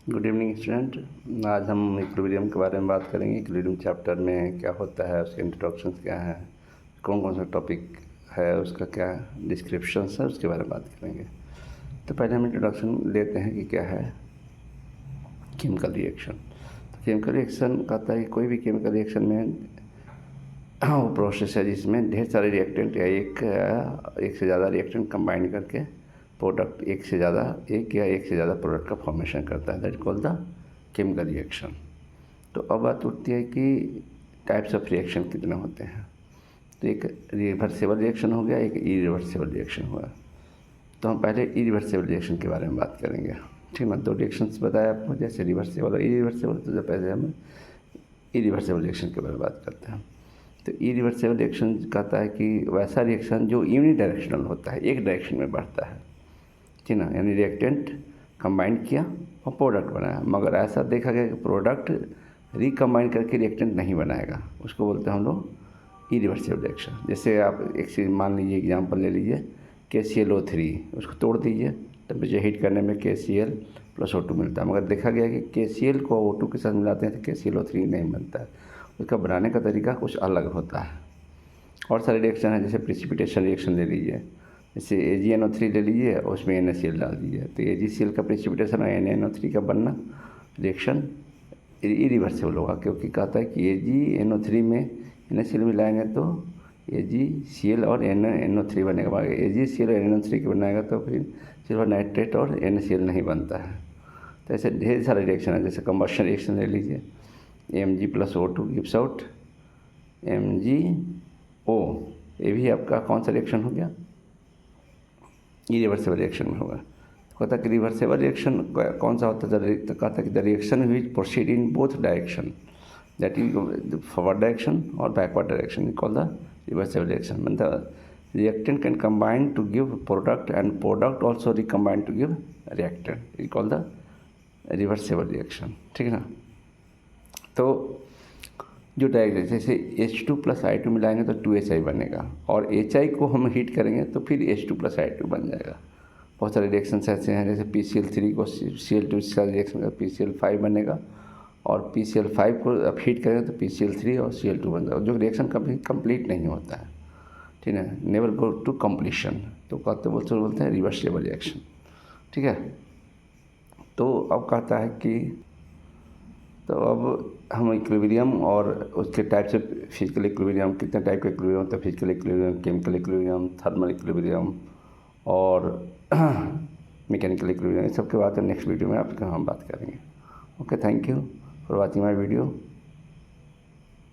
Good evening student. आज हम equilibrium के बारे में बात करेंगे। इक्विलिब्रियम चैप्टर में क्या होता है, उसके इंट्रोडक्शन क्या है, कौन कौन सा टॉपिक है, उसका क्या डिस्क्रिप्शन है, उसके बारे में बात करेंगे। तो पहले हम इंट्रोडक्शन लेते हैं कि क्या है केमिकल रिएक्शन। तो केमिकल रिएक्शन कहता है कि कोई भी केमिकल रिएक्शन में वो प्रोसेस है जिसमें ढेर सारे रिएक्टेंट या एक से ज़्यादा रिएक्टेंट कंबाइन करके प्रोडक्ट एक या एक से ज़्यादा प्रोडक्ट का फॉर्मेशन करता है। That called the chemical reaction. तो अब बात उठती है कि टाइप्स ऑफ रिएक्शन कितने होते हैं। तो एक रिवर्सिबल रिएक्शन हो गया, एक इरिवर्सिबल रिएक्शन हुआ। तो हम पहले इरिवर्सिबल रिएक्शन के बारे में बात करेंगे। ठीक है ना, दो रिएक्शंस बताया आपको, जैसे रिवर्सिबल और इरिवर्सिबल। तो जब पहले हम इरिवर्सिबल रिएक्शन के बारे में बात करते हैं। तो इरिवर्सिबल रिएक्शन कहता है कि वैसा रिएक्शन जो यूनिडायरेक्शनल होता है, एक डायरेक्शन में बढ़ता है। ठीक ना, यानी रिएक्टेंट कंबाइन किया और प्रोडक्ट बनाया, मगर ऐसा देखा गया कि प्रोडक्ट रिकम्बाइन करके रिएक्टेंट नहीं बनाएगा, उसको बोलते हैं हम लोग इरिवर्सिबल रिएक्शन। जैसे आप एक चीज़ मान लीजिए, एग्जांपल ले लीजिए KClO3, उसको तोड़ दीजिए, टेम्परेचर हीट करने में KCl + O2 मिलता है, मगर देखा गया कि KCl को O2 के साथ मिलाते हैं तो KClO3 नहीं बनता है। उसका बनाने का तरीका कुछ अलग होता है। और सारे रिएक्शन है, जैसे प्रिसिपिटेशन रिएक्शन ले लीजिए, जैसे AgNO3 ले लीजिए और उसमें NaCl डाल दीजिए, तो AgCl का प्रिसिपिटेशन और NaNO3 का बनना रिएक्शन इरिवर्सिबल होगा, क्योंकि कहता है कि AgNO3 में NaCl मिलाएंगे तो AgCl और NaNO3 बनेगा। AgCl और NaNO3 के बनाएगा तो फिर सिल्वर नाइट्रेट और NaCl नहीं बनता है। तो ऐसे ढेर सारे रिएक्शन है, जैसे कंबशन रिएक्शन ले लीजिए, Mg + O2 gives out MgO। ये भी आपका कौन सा रिएक्शन हो गया, इरिवर्सिबल रिएक्शन में होगा। तो कहता है कि रिवर्सिबल रिएक्शन कौन सा होता है, तो कहता है कि the reaction which proceed in both direction, that is forward direction और backward direction, called the reversible reaction. मतलब reactant can combine to give product and product also recombine to give reactant, it called the reversible reaction। ठीक है ना। तो जो direct जैसे H2 + I2 मिलाएंगे तो 2HI बनेगा, और HI को हम हीट करेंगे तो फिर H2 + I2 बन जाएगा। बहुत सारे रिएक्शंस ऐसे हैं, जैसे PCl3 को Cl2 से रिएक्शन का PCl5 बनेगा, और PCl5 को अब हीट करेंगे तो PCl3 और Cl2 बन जाएगा, जो रिएक्शन कभी कंप्लीट नहीं होता है। ठीक है, नेवर गो टू कंप्लीशन। तो बोलते हैं रिवर्सिबल रिएक्शन। ठीक है। तो अब कहता है कि तो अब हम इक्विलिब्रियम और उसके टाइप से, फिजिकल इक्विलिब्रियम, कितने टाइप का इक्विलिब्रियम होता है, physical equilibrium, chemical equilibrium, thermal equilibrium और मैकेनिकल इक्विलिब्रियम, इस सब के बात नेक्स्ट वीडियो में आपके हम बात करेंगे। Okay, thank you for watching my video.